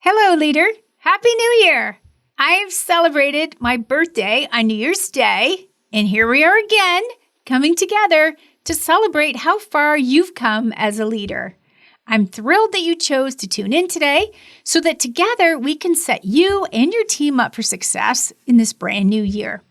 Hello, leader. Happy New Year. I've celebrated my birthday on New Year's Day, and here we are again, coming together to celebrate how far you've come as a leader. I'm thrilled that you chose to tune in today so that together we can set you and your team up for success in this brand new year.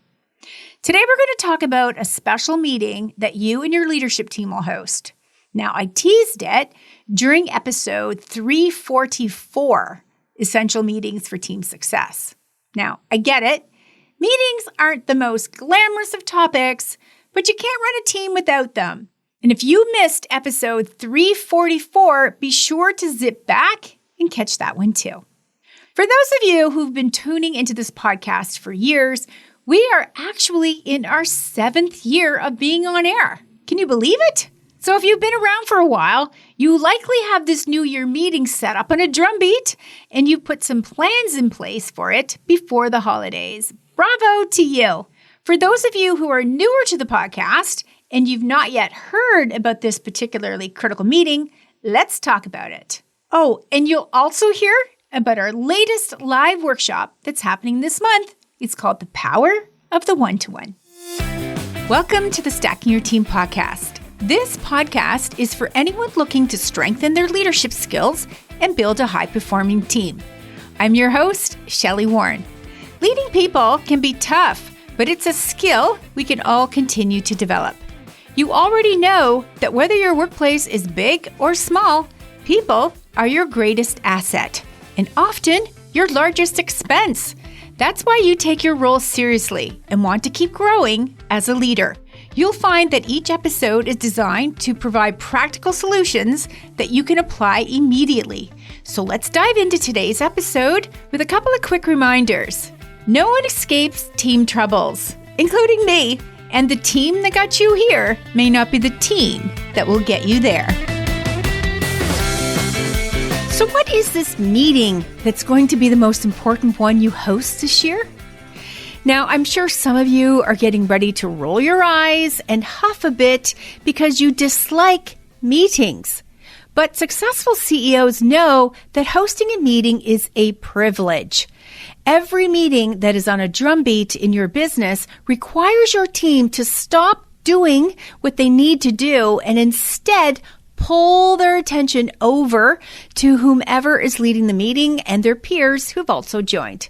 Today, we're going to talk about a special meeting that you and your leadership team will host. Now, I teased it during episode 344, Essential Meetings for Team Success. Now, I get it. Meetings aren't the most glamorous of topics, but you can't run a team without them. And if you missed episode 344, be sure to zip back and catch that one too. For those of you who've been tuning into this podcast for years, we are actually in our 7th year of being on air. Can you believe it? So if you've been around for a while, you likely have this New Year meeting set up on a drumbeat, and you put some plans in place for it before the holidays. Bravo to you. For those of you who are newer to the podcast and you've not yet heard about this particularly critical meeting, let's talk about it. Oh, and you'll also hear about our latest live workshop that's happening this month. It's called The Power of the One-to-One. Welcome to the Stacking Your Team podcast. This podcast is for anyone looking to strengthen their leadership skills and build a high-performing team. I'm your host, Shelli Warren. Leading people can be tough, but it's a skill we can all continue to develop. You already know that whether your workplace is big or small, people are your greatest asset and often your largest expense. That's why you take your role seriously and want to keep growing as a leader. You'll find that each episode is designed to provide practical solutions that you can apply immediately. So let's dive into today's episode with a couple of quick reminders. No one escapes team troubles, including me, and the team that got you here may not be the team that will get you there. So what is this meeting that's going to be the most important one you host this year? Now, I'm sure some of you are getting ready to roll your eyes and huff a bit because you dislike meetings. But successful CEOs know that hosting a meeting is a privilege. Every meeting that is on a drumbeat in your business requires your team to stop doing what they need to do and instead pull their attention over to whomever is leading the meeting and their peers who've also joined.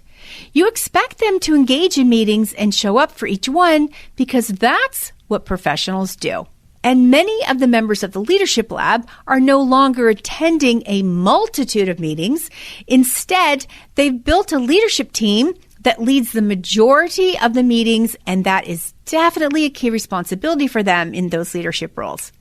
You expect them to engage in meetings and show up for each one because that's what professionals do. And many of the members of the Leadership Lab are no longer attending a multitude of meetings. Instead, they've built a leadership team that leads the majority of the meetings, and that is definitely a key responsibility for them in those leadership roles.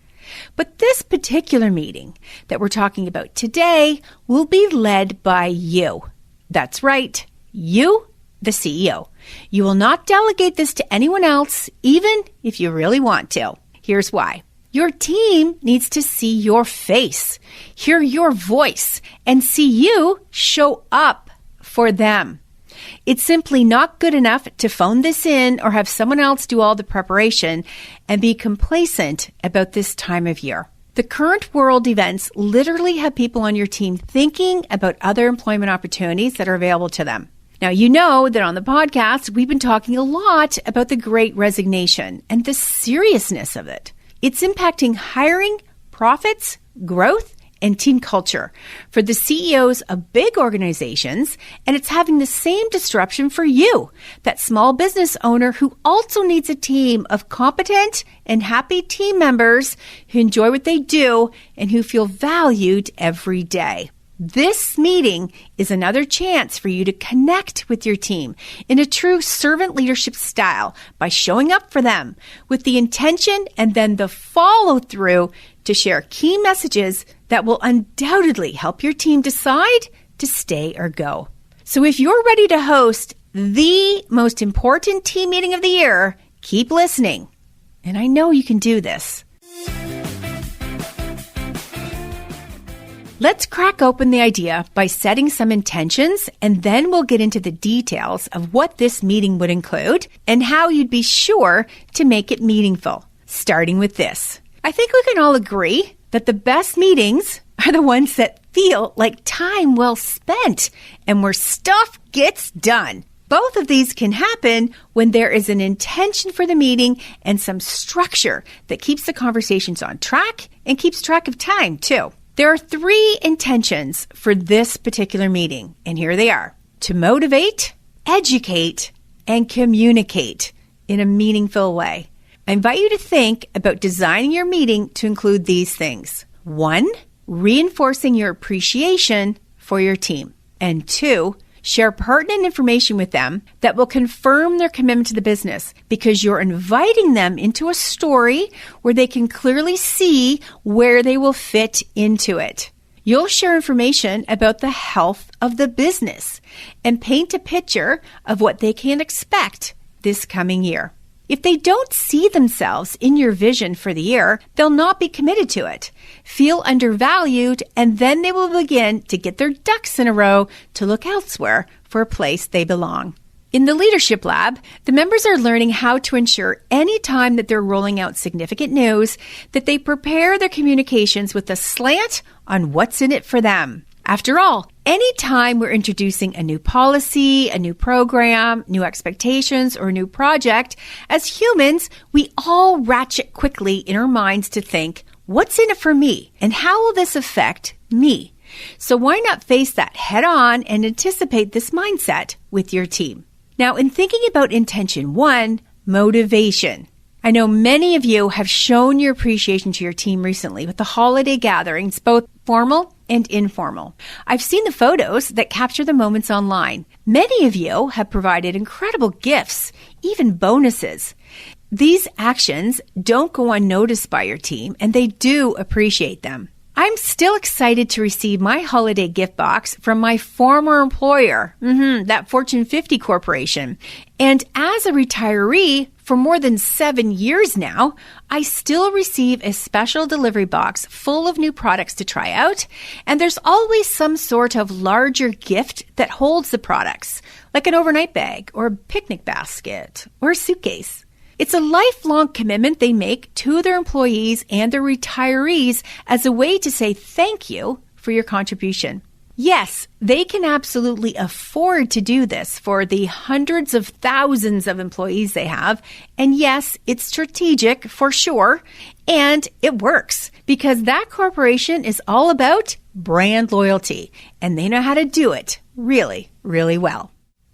But this particular meeting that we're talking about today will be led by you. That's right, you, the CEO. You will not delegate this to anyone else, even if you really want to. Here's why. Your team needs to see your face, hear your voice, and see you show up for them. It's simply not good enough to phone this in or have someone else do all the preparation and be complacent about this time of year. The current world events literally have people on your team thinking about other employment opportunities that are available to them. Now, you know that on the podcast, we've been talking a lot about the Great Resignation and the seriousness of it. It's impacting hiring, profits, growth, and team culture for the CEOs of big organizations, and it's having the same disruption for you, that small business owner who also needs a team of competent and happy team members who enjoy what they do and who feel valued every day. This meeting is another chance for you to connect with your team in a true servant leadership style by showing up for them with the intention and then the follow through to share key messages that will undoubtedly help your team decide to stay or go. So if you're ready to host the most important team meeting of the year, keep listening. And I know you can do this. Let's crack open the idea by setting some intentions, and then we'll get into the details of what this meeting would include and how you'd be sure to make it meaningful. Starting with this. I think we can all agree that the best meetings are the ones that feel like time well spent and where stuff gets done. Both of these can happen when there is an intention for the meeting and some structure that keeps the conversations on track and keeps track of time too. There are 3 intentions for this particular meeting, and here they are: to motivate, educate, and communicate in a meaningful way. I invite you to think about designing your meeting to include these things. 1, reinforcing your appreciation for your team. And 2, share pertinent information with them that will confirm their commitment to the business, because you're inviting them into a story where they can clearly see where they will fit into it. You'll share information about the health of the business and paint a picture of what they can expect this coming year. If they don't see themselves in your vision for the year, they'll not be committed to it, feel undervalued, and then they will begin to get their ducks in a row to look elsewhere for a place they belong. In the Leadership Lab, the members are learning how to ensure any time that they're rolling out significant news that they prepare their communications with a slant on what's in it for them. After all, anytime we're introducing a new policy, a new program, new expectations, or a new project, as humans, we all ratchet quickly in our minds to think, what's in it for me? And how will this affect me? So why not face that head on and anticipate this mindset with your team? Now, in thinking about intention 1, motivation. I know many of you have shown your appreciation to your team recently with the holiday gatherings, both formal and informal. I've seen the photos that capture the moments online. Many of you have provided incredible gifts, even bonuses. These actions don't go unnoticed by your team, and they do appreciate them. I'm still excited to receive my holiday gift box from my former employer, that Fortune 50 corporation. And as a retiree for more than 7 years now, I still receive a special delivery box full of new products to try out. And there's always some sort of larger gift that holds the products, like an overnight bag or a picnic basket or a suitcase. It's a lifelong commitment they make to their employees and their retirees as a way to say thank you for your contribution. Yes, they can absolutely afford to do this for the hundreds of thousands of employees they have. And yes, it's strategic for sure. And it works because that corporation is all about brand loyalty, and they know how to do it really, really well.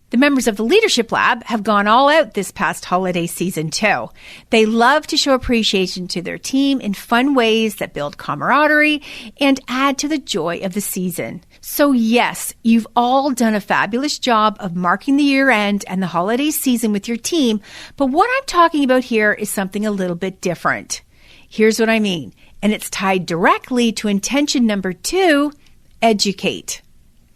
The members of the Leadership Lab have gone all out this past holiday season too. They love to show appreciation to their team in fun ways that build camaraderie and add to the joy of the season. So yes, you've all done a fabulous job of marking the year end and the holiday season with your team, but what I'm talking about here is something a little bit different. Here's what I mean, and it's tied directly to intention number 2, educate.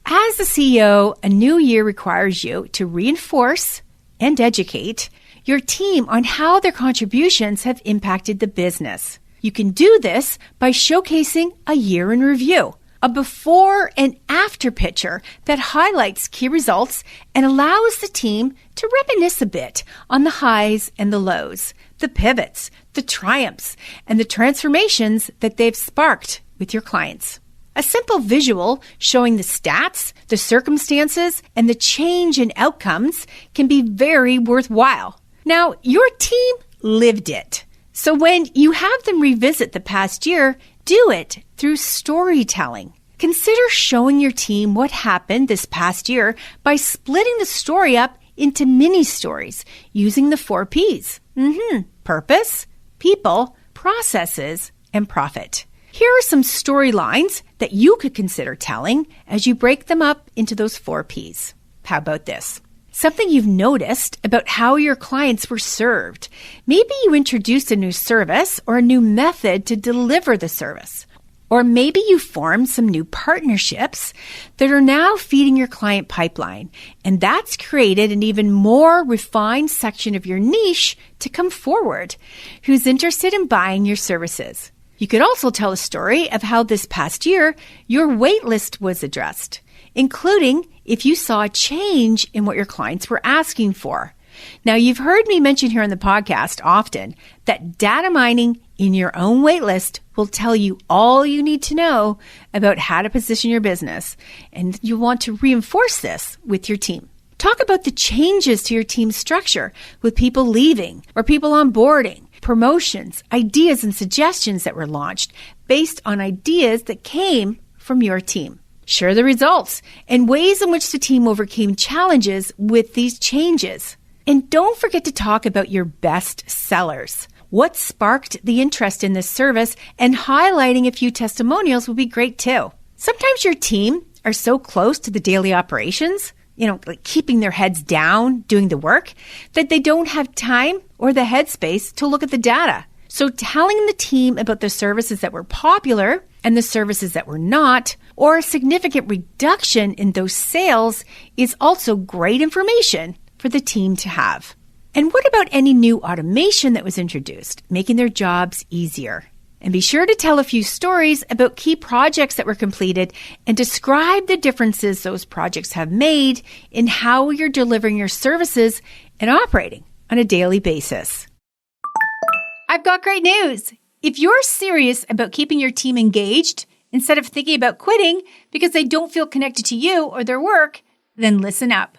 As the CEO, a new year requires you to reinforce and educate your team on how their contributions have impacted the business. You can do this by showcasing a year in review, a before and after picture that highlights key results and allows the team to reminisce a bit on the highs and the lows, the pivots, the triumphs, and the transformations that they've sparked with your clients. A simple visual showing the stats, the circumstances, and the change in outcomes can be very worthwhile. Now, your team lived it. So when you have them revisit the past year, do it through storytelling. Consider showing your team what happened this past year by splitting the story up into mini stories using the 4 Ps. Purpose, people, processes, and profit. Here are some storylines that you could consider telling as you break them up into those 4 Ps. How about this? Something you've noticed about how your clients were served. Maybe you introduced a new service or a new method to deliver the service. Or maybe you formed some new partnerships that are now feeding your client pipeline. And that's created an even more refined section of your niche to come forward who's interested in buying your services. You could also tell a story of how this past year your wait list was addressed, including if you saw a change in what your clients were asking for. Now, you've heard me mention here on the podcast often that data mining in your own waitlist will tell you all you need to know about how to position your business, and you want to reinforce this with your team. Talk about the changes to your team structure with people leaving or people onboarding, promotions, ideas and suggestions that were launched based on ideas that came from your team. Share the results and ways in which the team overcame challenges with these changes. And don't forget to talk about your best sellers. What sparked the interest in this service, and highlighting a few testimonials would be great too. Sometimes your team are so close to the daily operations, like keeping their heads down, doing the work, that they don't have time or the headspace to look at the data. So telling the team about the services that were popular and the services that were not, or a significant reduction in those sales, is also great information for the team to have. And what about any new automation that was introduced, making their jobs easier? And be sure to tell a few stories about key projects that were completed and describe the differences those projects have made in how you're delivering your services and operating on a daily basis. I've got great news. If you're serious about keeping your team engaged instead of thinking about quitting because they don't feel connected to you or their work, then listen up.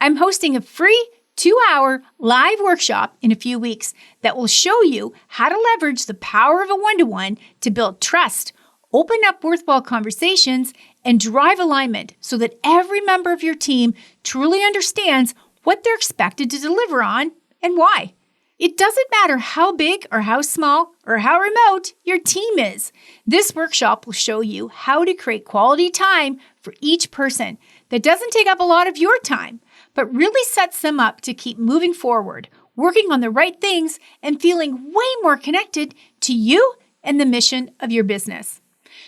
I'm hosting a free 2-hour live workshop in a few weeks that will show you how to leverage the power of a one-to-one to build trust, open up worthwhile conversations, and drive alignment so that every member of your team truly understands what they're expected to deliver on and why. It doesn't matter how big or how small or how remote your team is. This workshop will show you how to create quality time for each person that doesn't take up a lot of your time, but really sets them up to keep moving forward, working on the right things, and feeling way more connected to you and the mission of your business.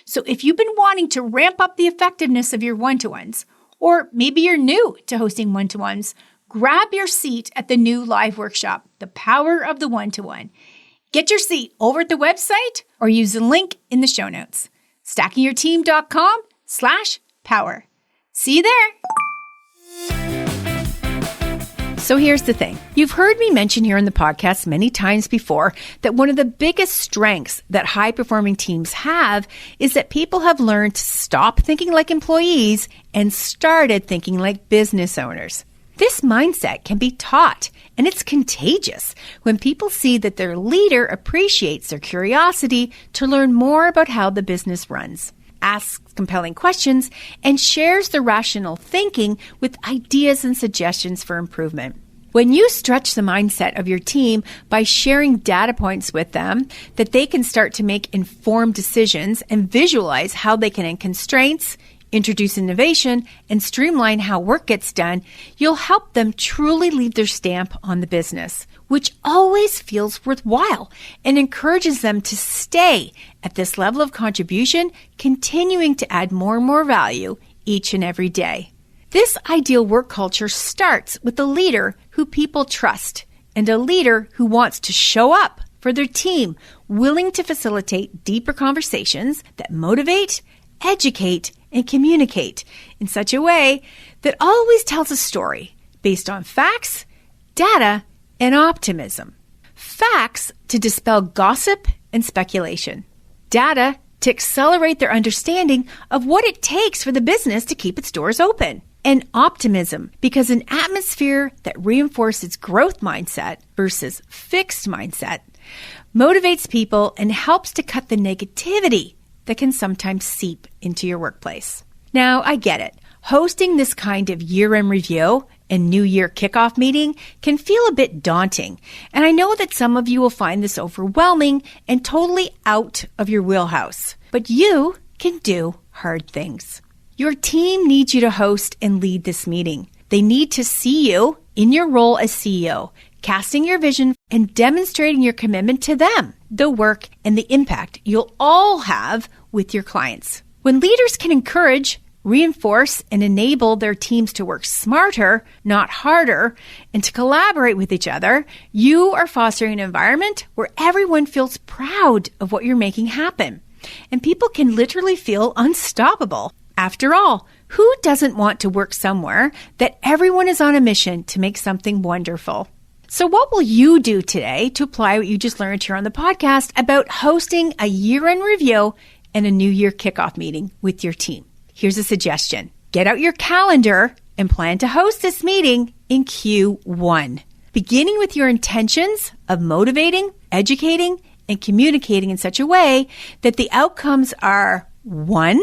So if you've been wanting to ramp up the effectiveness of your one-to-ones, or maybe you're new to hosting one-to-ones, grab your seat at the new live workshop, The Power of the One-to-One. Get your seat over at the website or use the link in the show notes. stackingyourteam.com/power. See you there. So here's the thing. You've heard me mention here in the podcast many times before that one of the biggest strengths that high-performing teams have is that people have learned to stop thinking like employees and started thinking like business owners. This mindset can be taught, and it's contagious when people see that their leader appreciates their curiosity to learn more about how the business runs, asks compelling questions, and shares the rational thinking with ideas and suggestions for improvement. When you stretch the mindset of your team by sharing data points with them that they can start to make informed decisions and visualize how they can end constraints, introduce innovation, and streamline how work gets done, you'll help them truly leave their stamp on the business, which always feels worthwhile and encourages them to stay at this level of contribution, continuing to add more and more value each and every day. This ideal work culture starts with a leader who people trust and a leader who wants to show up for their team, willing to facilitate deeper conversations that motivate, educate, and communicate in such a way that always tells a story based on facts, data, and optimism. Facts to dispel gossip and speculation. Data to accelerate their understanding of what it takes for the business to keep its doors open. And optimism, because an atmosphere that reinforces growth mindset versus fixed mindset motivates people and helps to cut the negativity that can sometimes seep into your workplace. Now, I get it. Hosting this kind of year-end review and New Year kickoff meeting can feel a bit daunting, and I know that some of you will find this overwhelming and totally out of your wheelhouse. But you can do hard things. Your team needs you to host and lead this meeting. They need to see you in your role as CEO, casting your vision and demonstrating your commitment to them, the work, and the impact you'll all have with your clients. When leaders can encourage, reinforce, and enable their teams to work smarter, not harder, and to collaborate with each other, you are fostering an environment where everyone feels proud of what you're making happen. And people can literally feel unstoppable. After all, who doesn't want to work somewhere that everyone is on a mission to make something wonderful? So what will you do today to apply what you just learned here on the podcast about hosting a year-end review and a new year kickoff meeting with your team? Here's a suggestion. Get out your calendar and plan to host this meeting in Q1, beginning with your intentions of motivating, educating, and communicating in such a way that the outcomes are 1,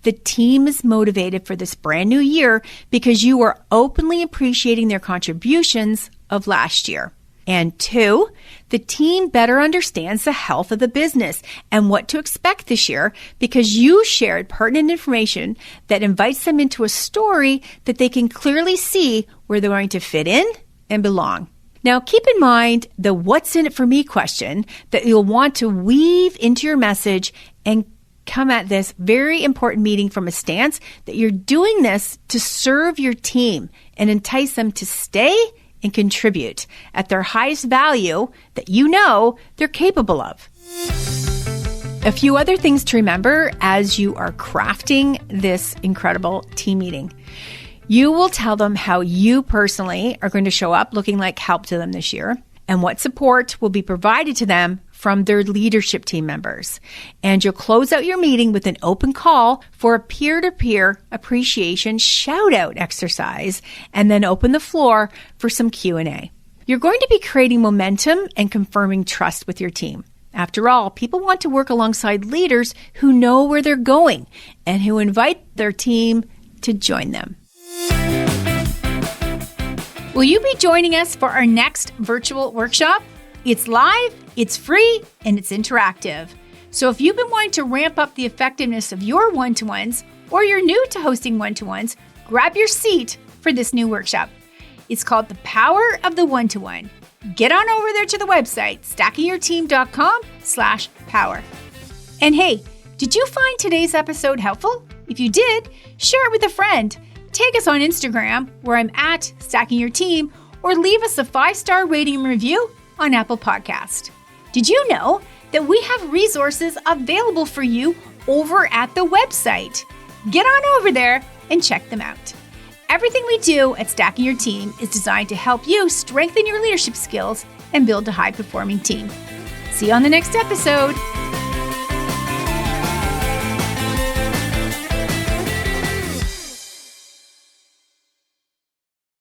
the team is motivated for this brand new year because you are openly appreciating their contributions of last year. And 2, the team better understands the health of the business and what to expect this year because you shared pertinent information that invites them into a story that they can clearly see where they're going to fit in and belong. Now, keep in mind the what's in it for me question that you'll want to weave into your message and come at this very important meeting from a stance that you're doing this to serve your team and entice them to stay and contribute at their highest value that you know they're capable of. A few other things to remember as you are crafting this incredible team meeting. You will tell them how you personally are going to show up looking like help to them this year and what support will be provided to them from their leadership team members. And you'll close out your meeting with an open call for a peer-to-peer appreciation shout-out exercise and then open the floor for some Q&A. You're going to be creating momentum and confirming trust with your team. After all, people want to work alongside leaders who know where they're going and who invite their team to join them. Will you be joining us for our next virtual workshop? It's live, it's free, and it's interactive. So if you've been wanting to ramp up the effectiveness of your one-to-ones or you're new to hosting one-to-ones, grab your seat for this new workshop. It's called The Power of the One-to-One. Get on over there to the website, stackingyourteam.com/power. And hey, did you find today's episode helpful? If you did, share it with a friend. Tag us on Instagram, where I'm at Stacking Your Team, or leave us a 5-star rating and review on Apple Podcast. Did you know that we have resources available for you over at the website? Get on over there and check them out. Everything we do at Stacking Your Team is designed to help you strengthen your leadership skills and build a high-performing team. See you on the next episode.